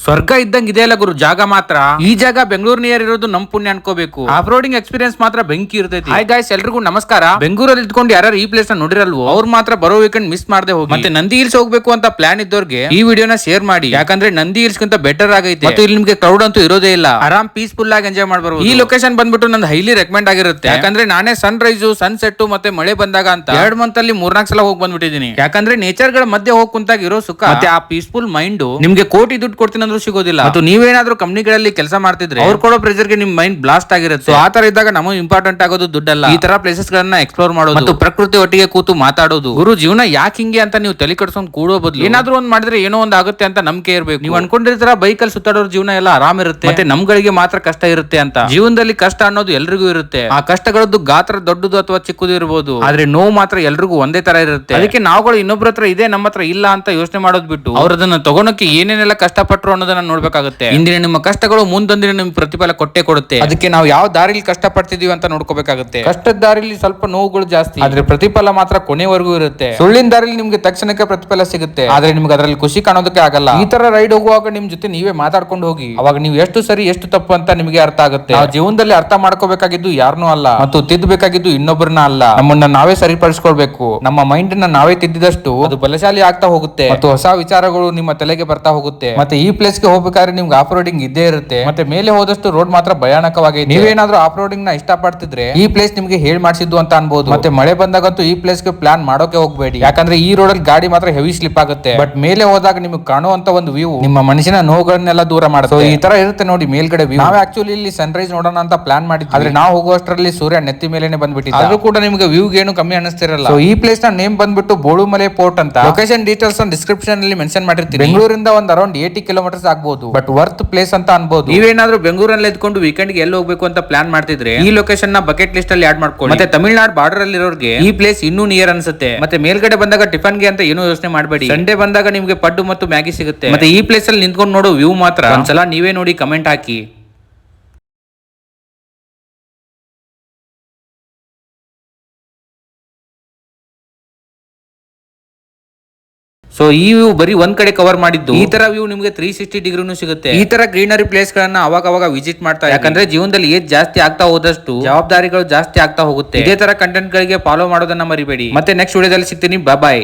ಸ್ವರ್ಗ ಇದ್ದಂಗೆ ಇದೆಯಲ್ಲ ಗುರು ಜಾಗ ಮಾತ್ರ. ಈ ಜಾಗ ಬೆಂಗಳೂರು ನಿಯರ್ ಇರೋದು ನಮ್ ಪುಣ್ಯ ಅನ್ಕೋಬೇಕು. ಆಫ್ ರೋಡಿಂಗ್ ಎಕ್ಸ್ಪೀರಿಯನ್ಸ್ ಮಾತ್ರ ಬೆಂಕಿ ಇರ್ತೈತಿ. ಹಾಯ್ ಗಾಯ್ಸ್, ಎಲ್ರಿಗೂ ನಮಸ್ಕಾರ. ಬೆಂಗಳೂರಲ್ಲಿ ಇದ್ಕೊಂಡು ಯಾರು ಈ ಪ್ಲೇಸ್ ನ ನೋಡಿರಲ್ವೋ ಅವ್ರು ಮಾತ್ರ ಬರೋ ವೀಕೆಂಡ್ ಮಿಸ್ ಮಾಡದೆ ಹೋಗಿ. ಮತ್ತೆ ನಂದಿ ಹಿಲ್ಸ್ ಹೋಗ್ಬೇಕು ಅಂತ ಪ್ಲಾನ್ ಇದ್ದವ್ರಿಗೆ ಈ ವಿಡಿಯೋನ ಶೇರ್ ಮಾಡಿ. ಯಾಕಂದ್ರೆ ನಂದಿ ಹಿಲ್ಸ್ ಗಿಂತ ಬೆಟರ್ ಆಗೈತೆ ಮತ್ತು ಇಲ್ಲಿ ನಿಮ್ಗೆ ಕ್ರೌಡ್ ಅಂತೂ ಇರೋದೇ ಇಲ್ಲ. ಆರಾಮ್ ಪೀಸ್ಫುಲ್ ಆಗಿ ಎಂಜಾಯ್ ಮಾಡಬಹುದು. ಈ ಲೊಕೇಶನ್ ಬಂದ್ಬಿಟ್ಟು ನಂದು ಹೈಲಿ ರೆಕಮೆಂಡ್ ಆಗಿರುತ್ತೆ. ಯಾಕಂದ್ರೆ ನಾನೇ ಸನ್ ರೈಸ್ ಸನ್ ಸೆಟ್ ಮತ್ತೆ ಮಳೆ ಬಂದಾಗ ಅಂತ 2 ಮಂತ್ ಅಲ್ಲಿ 3-4 ಸಲ ಹೋಗಿ ಬಂದ್ಬಿಟ್ಟಿದೀನಿ. ಯಾಕಂದ್ರೆ ನೇಚರ್ ಗಳ ಮಧ್ಯೆ ಹೋಗಿ ಕುಂತಾಗ ಇರೋ ಸುಖ ಮತ್ತೆ ಆ ಪೀಸ್ಫುಲ್ ಮೈಂಡ್ ನಿಮ್ಗೆ ಕೋಟಿ ದುಡ್ಡು ಕೊಡ್ತೀನಿ ಅಂದ್ರೂ ಸಿಗೋದಿಲ್ಲ. ಮತ್ತು ನೀವೇನಾದ್ರೂ ಕಂಪನಿಗಳಲ್ಲಿ ಕೆಲಸ ಮಾಡ್ತಿದ್ರೆ ಅವ್ರು ಕೊಡೋ ಪ್ರೆಷರ್ ಗೆ ನಿಮ್ ಮೈಂಡ್ ಬ್ಲಾಸ್ಟ್ ಆಗಿರುತ್ತೆ. ಆ ತರ ಇದ್ದಾಗ ನಮಗೆ ಇಂಪಾರ್ಟೆಂಟ್ ಆಗೋದು ದುಡ್ಡಲ್ಲ, ಈ ತರ ಪ್ಲೇಸಸ್ ಗಳನ್ನ ಎಕ್ಸ್ಪ್ಲೋರ್ ಮಾಡೋದು ಮತ್ತು ಪ್ರಕೃತಿ ಒಟ್ಟಿಗೆ ಕೂತು ಮಾತಾಡೋದು. ಗುರು ಜೀವನ ಯಾಕೆ ಹಿಂಗೆ ಅಂತ ನೀವು ತಲೆ ಕಟ್ಸ್ಕೊಂಡು ಕೂಡೋ ಬದಲು ಏನಾದ್ರೂ ಒಂದ್ ಮಾಡಿದ್ರೆ ಏನೋ ಒಂದ್ ಆಗುತ್ತೆ ಅಂತ ನಂಬಿಕೆ ಇರಬೇಕು. ನೀವು ಅನ್ಕೊಂಡಿರ್ತಾರ ಬೈಕ್ ಅಲ್ಲಿ ಸುತ್ತಾಡೋರ್ ಜೀವನ ಎಲ್ಲ ಆರಾಮ್ ಇರುತ್ತೆ ಮತ್ತೆ ನಮ್ಗಳಿಗೆ ಮಾತ್ರ ಕಷ್ಟ ಇರುತ್ತೆ ಅಂತ. ಜೀವನದಲ್ಲಿ ಕಷ್ಟ ಅನ್ನೋದು ಎಲ್ರಿಗೂ ಇರುತ್ತೆ. ಆ ಕಷ್ಟಗಳದ್ದು ಗಾತ್ರ ದೊಡ್ಡದು ಅಥವಾ ಚಿಕ್ಕದು ಇರಬಹುದು, ಆದ್ರೆ ನೋವು ಮಾತ್ರ ಎಲ್ರಿಗೂ ಒಂದೇ ತರ ಇರುತ್ತೆ. ಅದಕ್ಕೆ ನಾವುಗಳು ಇನ್ನೊಬ್ರ ಹತ್ರ ಇದೆ ನಮ್ಮ ಹತ್ರ ಇಲ್ಲ ಅಂತ ಯೋಚನೆ ಮಾಡೋದ್ ಬಿಟ್ಟು ಅವ್ರದನ್ನ ತಗೊಳಕ್ಕೆ ಏನೇನೆಲ್ಲ ಕಷ್ಟಪಟ್ರು ಅನ್ನೋದನ್ನ ನೋಡ್ಬೇಕಾಗುತ್ತೆ. ಇಂದಿನ ನಿಮ್ಮ ಕಷ್ಟಗಳು ಮುಂದೊಂದಿನ ನಿಮ್ಗೆ ಪ್ರತಿಫಲ ಕೊಟ್ಟೆ ಕೊಡುತ್ತೆ. ಅದಕ್ಕೆ ನಾವು ಯಾವ ದಾರಿಲಿ ಕಷ್ಟ ಪಡ್ತಿದೀವಿ ಅಂತ ನೋಡ್ಕೋಬೇಕಾಗುತ್ತೆ. ಕಷ್ಟದ ದಾರಿಲಿ ಸ್ವಲ್ಪ ನೋವುಗಳು ಜಾಸ್ತಿ, ಆದ್ರೆ ಪ್ರತಿಫಲ ಮಾತ್ರ ಕೊನೆವರೆಗೂ ಇರುತ್ತೆ. ಸುಳ್ಳಿನ ದಾರಿಲಿ ನಿಮ್ಗೆ ತಕ್ಷಣಕ್ಕೆ ಪ್ರತಿಫಲ ಸಿಗುತ್ತೆ, ಆದ್ರೆ ನಿಮ್ಗೆ ಅದರಲ್ಲಿ ಖುಷಿ ಕಾಣೋದಕ್ಕೆ ಆಗಲ್ಲ. ಈ ತರ ರೈಡ್ ಹೋಗುವಾಗ ನಿಮ್ ಜೊತೆ ನೀವೇ ಮಾತಾಡ್ಕೊಂಡು ಹೋಗಿ, ಅವಾಗ ನೀವು ಎಷ್ಟು ಸರಿ ಎಷ್ಟು ತಪ್ಪು ಅಂತ ನಿಮಗೆ ಅರ್ಥ ಆಗುತ್ತೆ. ನಾವು ಜೀವನದಲ್ಲಿ ಅರ್ಥ ಮಾಡ್ಕೋಬೇಕಾಗಿದ್ದು ಯಾರನ್ನೂ ಅಲ್ಲ ಮತ್ತು ತಿದ್ದಬೇಕಾಗಿದ್ದು ಇನ್ನೊಬ್ಬರನ್ನ ಅಲ್ಲ, ನಮ್ಮನ್ನ ನಾವೇ ಸರಿಪಡಿಸ್ಕೊಳ್ಬೇಕು. ನಮ್ಮ ಮೈಂಡ್ ನ ನಾವೇ ತಿದ್ದಿದಷ್ಟು ಅದು ಬಲಶಾಲಿ ಆಗ್ತಾ ಹೋಗುತ್ತೆ ಮತ್ತು ಹೊಸ ವಿಚಾರಗಳು ನಿಮ್ಮ ತಲೆಗೆ ಬರ್ತಾ ಹೋಗುತ್ತೆ. ಮತ್ತೆ ಈ ಪ್ಲೇಸ್ ಗೆ ಹೋಗ್ಬೇಕಾದ್ರೆ ನಿಮ್ಗೆ ಆಫ್ ರೋಡಿಂಗ್ ಇದ್ದೇ ಇರುತ್ತೆ. ಮತ್ತೆ ಮೇಲೆ ಹೋದಷ್ಟು ರೋಡ್ ಮಾತ್ರ ಭಯಾನಕವಾಗಿದೆ. ನೀವೇನಾದ್ರೂ ಆಫ್ ರೋಡಿಂಗ್ ನ ಇಷ್ಟ ಪಡ್ತಿದ್ರೆ ಈ ಪ್ಲೇಸ್ ನಿಮ್ಗೆ ಹೇಳ್ ಮಾಡಿಸಿದ್ದು ಅಂತ ಅನ್ಬೋದು. ಮತ್ತೆ ಮಳೆ ಬಂದಾಗಂತೂ ಈ ಪ್ಲೇಸ್ ಗೆ ಪ್ಲಾನ್ ಮಾಡೋಕೆ ಹೋಗ್ಬೇಡಿ, ಯಾಕಂದ್ರೆ ಈ ರೋಡ್ ಅಲ್ಲಿ ಗಾಡಿ ಮಾತ್ರ ಹೆವಿ ಸ್ಲಿಪ್ ಆಗುತ್ತೆ. ಬಟ್ ಮೇಲೆ ಹೋದಾಗ ನಿಮ್ಗೆ ಕಾಣುವಂತ ಒಂದು ವ್ಯೂ ನಿಮ್ಮ ಮನಸ್ಸಿನ ನೋವುಗಳನ್ನೆಲ್ಲ ದೂರ ಮಾಡುತ್ತೆ. ಈ ತರ ಇರುತ್ತೆ ನೋಡಿ ಮೇಲ್ಗಡೆ ವ್ಯೂ. ನಾವು ಆಕ್ಚುಲಿ ಇಲ್ಲಿ ಸನ್ರೈಸ್ ನೋಡೋಣ ಅಂತ ಪ್ಲಾನ್ ಮಾಡಿದ್ವಿ, ಆದ್ರೆ ನಾವು ಹೋಗುವಷ್ಟರಲ್ಲಿ ಸೂರ್ಯ ನೆತ್ತಿ ಮೇಲೆನೆ ಬಂದ್ಬಿಟ್ಟಿದೆ. ಆದ್ರೂ ಕೂಡ ನಿಮ್ಗೆ ವ್ಯೂ ಏನು ಕಮ್ಮಿ ಅನಿಸ್ತಿರಲ್ಲ. ಈ ಪ್ಲೇಸ್ ನ ನೇಮ್ ಬಂದ್ಬಿಟ್ಟು ಬೋಳುಮಲೆ ಪೋರ್ಟ್ ಅಂತ. ಲೊಕೇಶನ್ ಡೀಟೇಲ್ಸ್ ಡಿಸ್ಕ್ರಿಪ್ಷನ್ ಅಲ್ಲಿ ಮೆನ್ಷನ್ ಮಾಡಿರ್ತೀನಿ. ಬೆಂಗಳೂರಿಂದ ಒಂದು ಅರೌಂಡ್ 80 ಕಿಲೋಮೀಟರ್ಸ್ ಆಗ್ಬಹುದು, ಬಟ್ ವರ್ತ್ ಪ್ಲೇಸ್ ಅಂತ ಅನ್ಬೋದು. ನೀವೇನಾದ್ರೂ ಬೆಂಗಳೂರಲ್ಲಿ ಎದ್ಕೊಂಡು ವೀಕೆಂಡ್ ಗೆ ಎಲ್ಲಿ ಹೋಗ್ಬೇಕು ಅಂತ ಪ್ಲಾನ್ ಮಾಡ್ತಿದ್ರೆ ಈ ಲೊಕೇಶನ್ ನ ಬಕೆಟ್ ಲಿಸ್ಟ್ ಅಲ್ಲಿ ಆಡ್ ಮಾಡ್ಕೊಳ್ಳಿ. ಮತ್ತೆ ತಮಿಳುನಾಡು ಬಾರ್ಡರ್ ಅಲ್ಲಿ ಇರೋರಿಗೆ ಈ ಪ್ಲೇಸ್ ಇನ್ನೂ ನಿಯರ್ ಅನ್ಸುತ್ತೆ. ಮತ್ತೆ ಮೇಲ್ಗಡೆ ಬಂದಾಗ ಟಿಫನ್ ಗೆ ಅಂತ ಏನೂ ಯೋಚನೆ ಮಾಡಬೇಡಿ. ಸಂಡೇ ಬಂದಾಗ ನಿಮ್ಗೆ ಪಡ್ಡು ಮತ್ತು ಮ್ಯಾಗಿ ಸಿಗುತ್ತೆ. ಮತ್ತೆ ಈ ಪ್ಲೇಸ್ ಅಲ್ಲಿ ನಿಂತ್ಕೊಂಡು ನೋಡೋ ವ್ಯೂ ಮಾತ್ರ ಒಂದ್ಸಲ ನೀವೇ ನೋಡಿ ಕಮೆಂಟ್ ಹಾಕಿ. ಸೊ ಈ ವ್ಯೂ ಬರೀ ಒಂದ್ ಕಡೆ ಕವರ್ ಮಾಡಿದ್ದು. ಈ ತರ ವ್ಯೂ ನಿಮ್ಗೆ 360 ಡಿಗ್ರಿನೂ ಸಿಗುತ್ತೆ. ಈ ತರ ಗ್ರೀನರಿ ಪ್ಲೇಸ್ ಗಳನ್ನ ಅವಾಗ ವಿಸಿಟ್ ಮಾಡ್ತಾ, ಯಾಕಂದ್ರೆ ಜೀವನದಲ್ಲಿ ಏಜ್ ಜಾಸ್ತಿ ಆಗ್ತಾ ಹೋದಷ್ಟು ಜವಾಬ್ದಾರಿಗಳು ಜಾಸ್ತಿ ಆಗ್ತಾ ಹೋಗುತ್ತೆ. ಇದೇ ತರ ಕಂಟೆಂಟ್ ಗಳಿಗೆ ಫಾಲೋ ಮಾಡೋದನ್ನ ಮರಿಬೇಡಿ. ಮತ್ತೆ ನೆಕ್ಸ್ಟ್ ವಿಡಿಯೋದಲ್ಲಿ ಸಿಗ್ತೀನಿ. ಬಾಯ್.